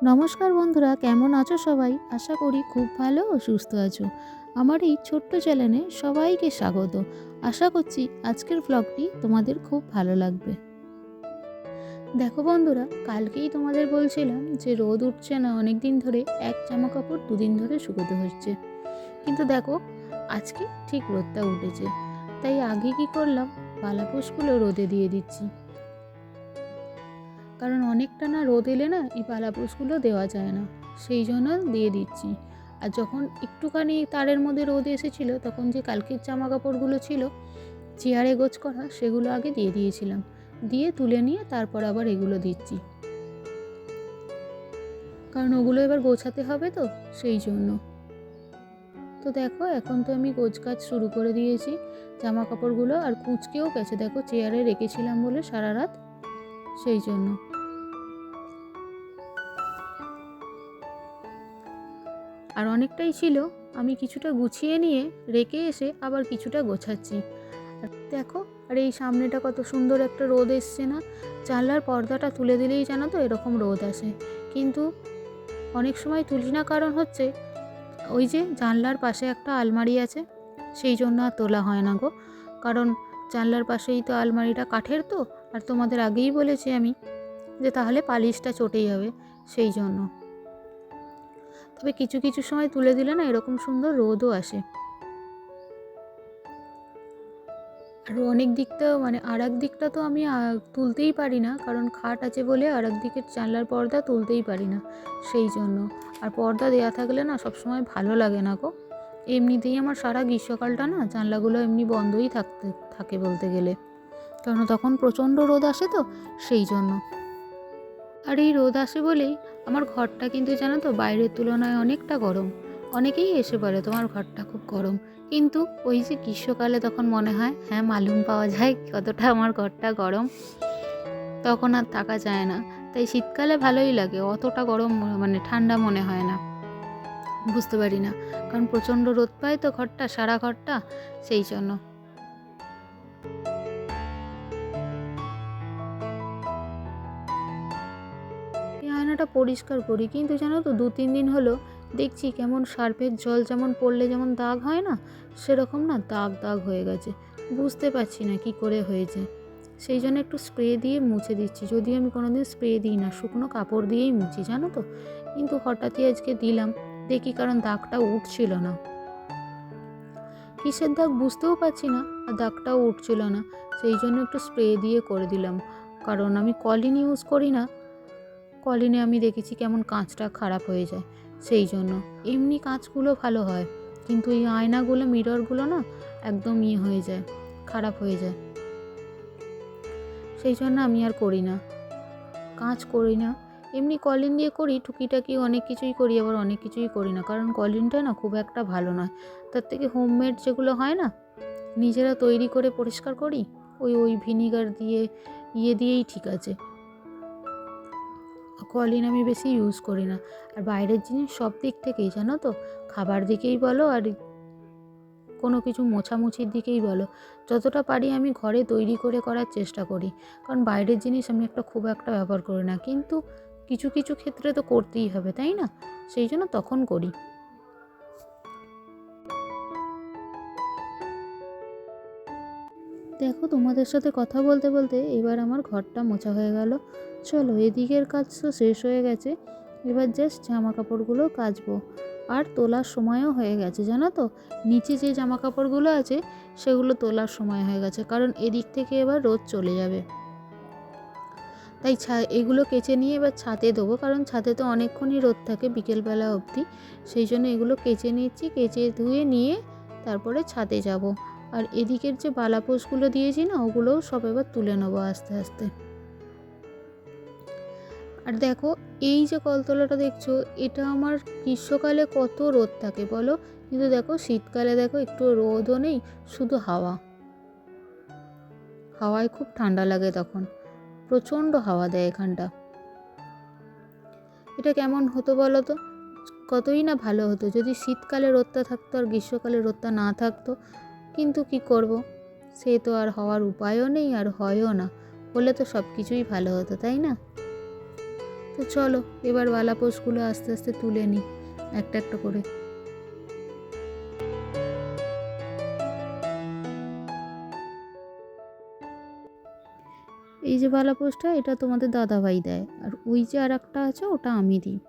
নমস্কার বন্ধুরা, কেমন আছো সবাই? আশা করি খুব ভালো ও সুস্থ আছো। আমার এই ছোট্ট চ্যানেলে সবাইকে স্বাগত। আশা করছি আজকের ব্লগটি তোমাদের খুব ভালো লাগবে। দেখো বন্ধুরা, কালকেই তোমাদের বলছিলাম যে রোদ উঠছে না অনেক দিন ধরে, এক জামা কাপড় দুদিন ধরে শুকোতে হচ্ছে। কিন্তু দেখো আজকে ঠিক রোদটা উঠেছে, তাই আগে কি করলাম, পালাপোশগুলো রোদে দিয়ে দিচ্ছি। কারণ অনেকটা না রোদ এলে না এই পালাপোশগুলো দেওয়া যায় না, সেই জন্য দিয়ে দিচ্ছি। আর যখন একটুখানি তারের মধ্যে রোদ এসেছিলো তখন যে কালকের জামা কাপড়গুলো ছিল চেয়ারে গোছ করা, সেগুলো আগে দিয়ে দিয়েছিলাম, দিয়ে তুলে নিয়ে তারপর আবার এগুলো দিচ্ছি, কারণ ওগুলো এবার গোছাতে হবে তো সেই জন্য। তো দেখো এখন তো আমি গোছ কাজ শুরু করে দিয়েছি জামা কাপড়গুলো, আর কুঁচকেও গেছে, দেখো চেয়ারে রেখেছিলাম বলে সারা রাত, সেই জন্য। আর অনেকটাই ছিল, আমি কিছুটা গুছিয়ে নিয়ে রেখে এসে আবার কিছুটা গোছাচ্ছি। আর দেখো, আর এই সামনেটা কত সুন্দর একটা রোদ এসছে না, জানলার পর্দাটা তুলে দিলেই জানো তো এরকম রোদ আসে, কিন্তু অনেক সময় তুলি না, কারণ হচ্ছে ওই যে জানলার পাশে একটা আলমারি আছে, সেই জন্য আর তোলা হয় না গো। কারণ জানলার পাশেই তো আলমারিটা কাঠের তো, আর তোমাদের আগেই বলেছি আমি যে তাহলে পালিশটা চটে যাবে, সেই জন্য। তবে কিছু কিছু সময় তুলে দিলে না এরকম সুন্দর রোদও আসে। আর অনেক দিকটা মানে আর এক দিকটা তো আমি তুলতেই পারি না, কারণ খাট আছে বলে আর এক দিকের জানলার পর্দা তুলতেই পারি না, সেই জন্য। আর পর্দা দেওয়া থাকলে না সবসময় ভালো লাগে না গো। এমনিতেই আমার সারা গ্রীষ্মকালটা না জানলাগুলো এমনি বন্ধই থাকে বলতে গেলে, কারণ তখন প্রচণ্ড রোদ আসে তো সেই জন্য। আর এই রোদ আসে বলেই আমার ঘরটা কিন্তু জানো তো বাইরের তুলনায় অনেকটা গরম। অনেকেই এসে বলে তোমার ঘরটা খুব গরম, কিন্তু ওই যে গ্রীষ্মকালে তখন মনে হয় হ্যাঁ মালুম পাওয়া যায় কতটা আমার ঘরটা গরম, তখন আর থাকা যায় না। তাই শীতকালে ভালোই লাগে, অতটা গরম মানে ঠান্ডা মনে হয় না, বুঝতে পারি না, কারণ প্রচণ্ড রোদ পায় তো ঘরটা, সারা ঘরটা, সেই জন্য। এই আয়নাটা পরিষ্কার করি, কিন্তু জানো তো 2-3 দিন হলো দেখছি কেমন সার্ফের জল যেমন পড়লে যেমন দাগ হয় না, সেরকম না দাগ দাগ হয়ে গেছে। বুঝতে পারছি না কি করে হয়েছে, সেই জন্য একটু স্প্রে দিয়ে মুছে দিচ্ছি। যদিও আমি কোনোদিন স্প্রে দিই না, শুকনো কাপড় দিয়েই মুছি জানো তো, কিন্তু হঠাৎই আজকে দিলাম, দেখি কারণ দাগটা উঠছিল না। কিসের দাগ বুঝতেও পারছি না, আর দাগটাও উঠছিল না, সেই জন্য একটু স্প্রে দিয়ে করে দিলাম। কারণ আমি কলিন ইউজ করি না, কলিনে আমি দেখেছি কেমন কাঁচটা খারাপ হয়ে যায়, সেই জন্য। এমনি কাঁচগুলো ভালো হয়, কিন্তু এই আয়নাগুলো মিররগুলো না একদম হয়ে যায়, খারাপ হয়ে যায়, সেই জন্য আমি আর করি না, কাঁচ করি না। এমনি কলিন দিয়ে করি টুকিটাকি, অনেক কিছুই করি, আবার অনেক কিছুই করি না, কারণ কলিনটা না খুব একটা ভালো নয়। তার থেকে হোমমেড যেগুলো হয় না, নিজেরা তৈরি করে পরিষ্কার করি, ওই ভিনিগার দিয়ে দিয়েই ঠিক আছে। কলিন আমি বেশি ইউজ করি না। আর বাইরের জিনিস সব দিক থেকেই জানো তো, খাবার দিকেই বলো আর কোনো কিছু মোছামুছির দিকেই বলো, যতটা পারি আমি ঘরে তৈরি করে করার চেষ্টা করি। কারণ বাইরের জিনিস আমি খুব একটা ব্যবহার করি না, কিন্তু কিছু কিছু ক্ষেত্রে তো করতেই হবে তাই না, সেই জন্য তখন করি। দেখো তোমাদের সাথে কথা বলতে বলতে এবার আমার ঘরটা মোছা হয়ে গেল। চলো এদিকের কাজ তো শেষ হয়ে গেছে, এবার জাস্ট জামা কাপড়গুলো কাচবো। আর তোলার সময়ও হয়ে গেছে জানো তো, নিচে যে জামা কাপড়গুলো আছে সেগুলো তোলার সময় হয়ে গেছে, কারণ এদিক থেকে এবার রোদ চলে যাবে। তাই এগুলো কেচে নিয়ে এবার ছাদে দেবো, কারণ ছাদে তো অনেকক্ষণই রোদ থাকে বিকেলবেলা অবধি, সেই জন্য এগুলো কেচে নিচ্ছি, কেচে ধুয়ে নিয়ে তারপরে ছাদে যাব। আর এদিকের যে বালাপোশগুলো দিয়েছি না, ওগুলোও সব এবার তুলে নেবো আস্তে আস্তে। আর দেখো এই যে কলতলাটা দেখছো, এটা আমার গ্রীষ্মকালে কত রোদ থাকে বলো, কিন্তু দেখো শীতকালে দেখো একটু রোদও নেই, শুধু হাওয়া, হাওয়ায় খুব ঠান্ডা লাগে তখন, প্রচণ্ড হাওয়া দেয় এখানটা। এটা কেমন হতো বলো তো, কতই না ভালো হতো যদি শীতকালে রোদটা থাকতো আর গ্রীষ্মকালে রোদটা না থাকতো, কিন্তু কি করব, সে তো আর হওয়ার উপায়ও নেই, আর হয়ও না, হলে তো সব কিছুই ভালো হতো তাই না। তো তো চলো এবার বালাপোষগুলো আস্তে আস্তে তুলে নিই একটা একটা করে। এই যে বালাপোষটা, এটা তোমাদের দাদাভাই দেয়, আর ওই যে আর একটা আছে ওটা আমি দিই।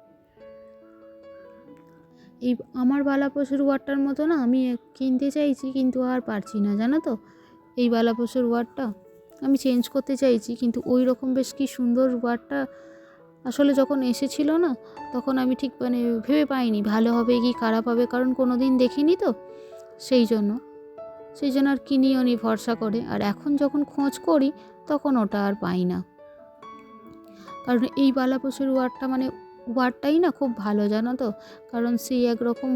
এই আমার বালাপোষের ওয়ারটার মতো না আমি কিনতে চাইছি, কিন্তু আর পারছি না, জানো তো। এই বালাপোষের ওয়ারটা আমি চেঞ্জ করতে চাইছি, কিন্তু ওই রকম বেশ কি সুন্দর ওয়ারটা আসলে যখন এসেছিল না, তখন আমি ঠিক মানে ভেবে পাইনি ভালো হবে কি খারাপ হবে, কারণ কোনো দিন দেখিনি তো, সেই জন্য আর কিনিও নি ভরসা করে। আর এখন যখন খোঁজ করি তখন ওটা আর পাই না, কারণ এই বালাপোষের ওয়ারটা মানে ওয়ারটাই না খুব ভালো, জানো তো। কারণ সেই একরকম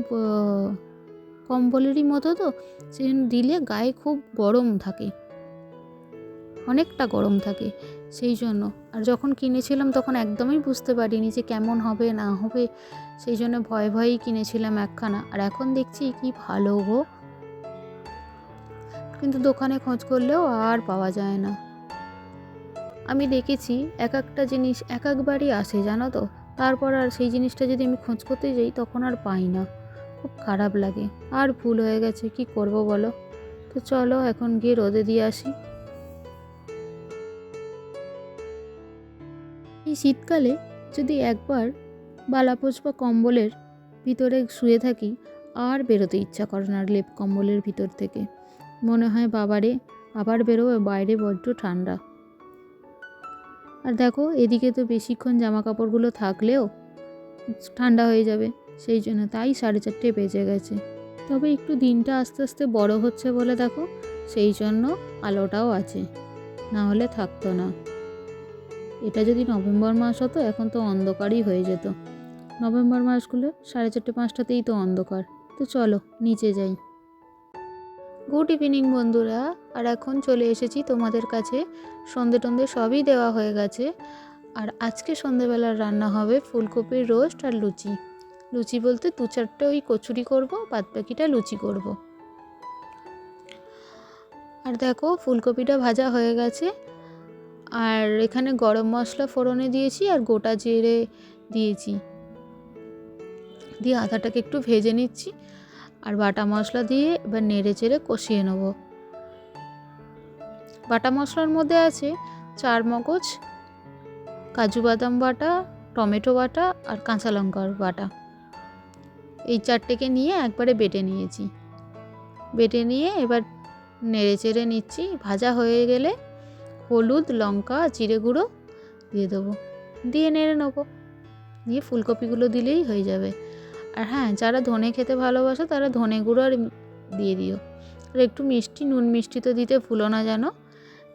কম্বলেরই মতো তো, সেই দিলে গায়ে খুব গরম থাকে, অনেকটা গরম থাকে সেই জন্য। আর যখন কিনেছিলাম তখন একদমই বুঝতে পারিনি যে কেমন হবে না হবে, সেই জন্য ভয়ে ভয়েই কিনেছিলাম একখানা। আর এখন দেখছি কি ভালো গো, কিন্তু দোকানে খোঁজ করলেও আর পাওয়া যায় না। আমি দেখেছি এক একটা জিনিস এক একবারই আসে, জানো তো, তারপর আর সেই জিনিসটা যদি আমি খোঁজ করতে যাই তখন আর পাই না, খুব খারাপ লাগে। আর ভুল হয়ে গেছে, কি করব বলো। তো চলো এখন গিয়ে রোদে দিয়ে আসি। এই শীতকালে যদি একবার বালাপোষ বা কম্বলের ভিতরে শুয়ে থাকি, আর বেরোতে ইচ্ছা করে না লেপ কম্বলের ভিতর থেকে। মনে হয় বাবারে আবার বেরোবে, বাইরে বড্ড ঠান্ডা। আর দেখো এদিকে তো বেশিক্ষণ জামা কাপড়গুলো থাকলেও ঠান্ডা হয়ে যাবে, সেই জন্য তাই 4:30 বেজে গেছে। তবে একটু দিনটা আস্তে আস্তে বড় হচ্ছে বলে দেখো, সেই জন্য আলোটাও আছে, না হলে থাকতো না। এটা যদি নভেম্বর মাস হতো এখন তো অন্ধকারই হয়ে যেত। নভেম্বর মাসগুলো 4:30-5টাতেই তো অন্ধকার। তো চলো নিচে যাই। গুড ইভিনিং বন্ধুরা, আর এখন চলে এসেছি তোমাদের কাছে। সন্ধে টন্ধে সবই দেওয়া হয়ে গেছে, আর আজকে সন্ধেবেলার রান্না হবে ফুলকপির রোস্ট আর লুচি। লুচি বলতে 2-4টে ওই কচুরি করব, বাদ বাকিটা লুচি করব। আর দেখো ফুলকপিটা ভাজা হয়ে গেছে, আর এখানে গরম মশলা ফোড়নে দিয়েছি আর গোটা জিরে দিয়েছি, দিয়ে আদাটাকে একটু ভেজে নিচ্ছি, আর বাটা মশলা দিয়ে এবার নেড়ে চেড়ে কষিয়ে নেব। বাটা মশলার মধ্যে আছে 4 মগজ, কাজু বাদাম বাটা, টমেটো বাটা আর কাঁচা লঙ্কার বাটা। এই 4টেকে নিয়ে একবারে বেটে নিয়েছি। বেটে নিয়ে এবার নেড়ে চেড়ে নিচ্ছি। ভাজা হয়ে গেলে হলুদ, লঙ্কা, জিরে গুঁড়ো দিয়ে দেবো, দিয়ে নেড়ে নেবো, দিয়ে ফুলকপিগুলো দিলেই হয়ে যাবে। আর হ্যাঁ, যারা ধনে খেতে ভালোবাসে তারা ধনে গুঁড়ো আর দিয়ে দিও। আর একটু মিষ্টি, নুন মিষ্টি তো দিতে ভুলো না যেন,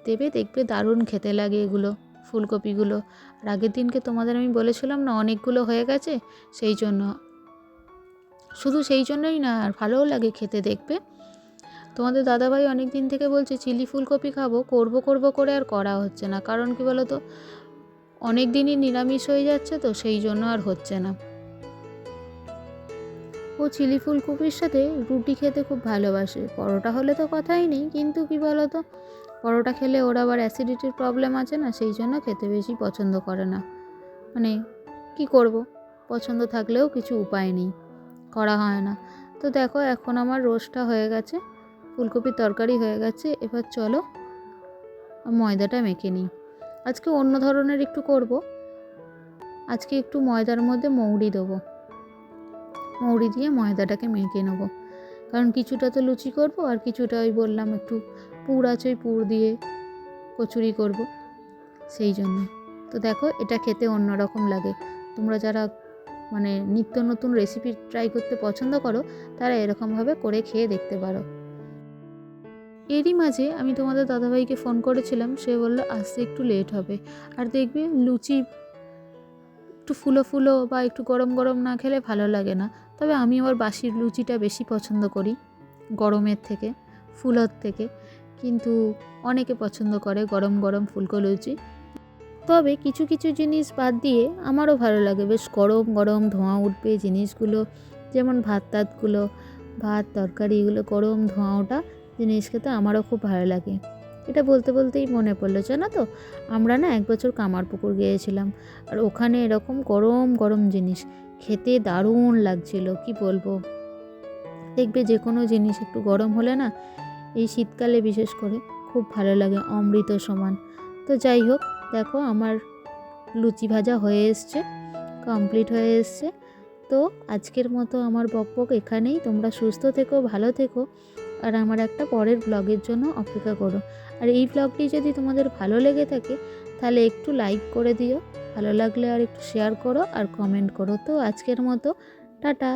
দেবে, দেখবে দারুণ খেতে লাগে এগুলো ফুলকপিগুলো। আর আগের দিনকে তোমাদের আমি বলেছিলাম না অনেকগুলো হয়ে গেছে, সেই জন্য, শুধু সেই জন্যই না, আর ভালোও লাগে খেতে। দেখবে তোমাদের দাদাভাই অনেক দিন থেকে বলছে চিলি ফুলকপি খাবো, করব করে আর করা হচ্ছে না। কারণ কি বলো তো, অনেক দিনই নিরামিষ হয়ে যাচ্ছে তো, সেই জন্য আর হচ্ছে না। ও চিলি ফুলকপির সাথে রুটি খেতে খুব ভালোবাসে, পরোটা হলে তো কথাই নেই, কিন্তু কি বলো তো, পরোটা খেলে ওর আবার অ্যাসিডিটির প্রবলেম আছে না, সেই জন্য খেতে বেশি পছন্দ করে না। মানে কি করব, পছন্দ থাকলেও কিছু উপায় নেই, করা হয় না। তো দেখো এখন আমার রোস্টটা হয়ে গেছে, ফুলকপির তরকারি হয়ে গেছে। এবার চলো ময়দাটা মেখে নিই। আজকে অন্য ধরনের একটু করব। আজকে একটু ময়দার মধ্যে মৌরি দেবো, মৌরি দিয়ে ময়দাটাকে মেখে নেবো। কারণ কিছুটা তো লুচি করব, আর কিছুটা ওই বললাম একটু পুর আছে, ওই পুর দিয়ে কচুরি করব, সেই জন্য। তো দেখো এটা খেতে অন্যরকম লাগে। তোমরা যারা মানে নিত্য নতুন রেসিপি ট্রাই করতে পছন্দ করো, তারা এরকমভাবে করে খেয়ে দেখতে পারো। এরই মাঝে আমি তোমাদের দাদাভাইকে ফোন করেছিলাম, সে বললো আসতে একটু লেট হবে। আর দেখবে লুচি একটু ফুলো ফুলো বা একটু গরম গরম না খেলে ভালো লাগে না। তবে আমি আবার বাসির লুচিটা বেশি পছন্দ করি, গরমের থেকে, ফুলোর থেকে। কিন্তু অনেকে পছন্দ করে গরম গরম ফুলকো লুচি। তবে কিছু কিছু জিনিস বাদ দিয়ে আমারও ভালো লাগে, বেশ গরম গরম ধোঁয়া উঠবে জিনিসগুলো, যেমন ভাত তরকারি এগুলো গরম ধোঁয়া ওঠা জিনিস খেতে আমারও খুব ভালো লাগে। এটা বলতে বলতেই মনে পড়লো, জানো তো আমরা না এক বছর কামারপুকুর গিয়েছিলাম, আর ওখানে এরকম গরম গরম জিনিস খেতে দারুণ লাগছিল, কি বলবো। দেখবে যে কোনো জিনিস একটু গরম হলে না, এই শীতকালে বিশেষ করে খুব ভালো লাগে, অমৃত সমান। তো যাই হোক, দেখো আমার লুচি ভাজা হয়ে এসছে, কমপ্লিট হয়ে এসছে। তো আজকের মতো আমার বকবক এখানেই। তোমরা সুস্থ থেকো, ভালো থেকো, আর আমার একটা পরের ব্লগের জন্য অপেক্ষা করো। আর এই ব্লগটি যদি তোমাদের ভালো লেগে থাকে তাহলে একটু লাইক করে দিও, ভালো লাগলে আর একটু শেয়ার করো আর কমেন্ট করো। তো আজকের মতো টাটা।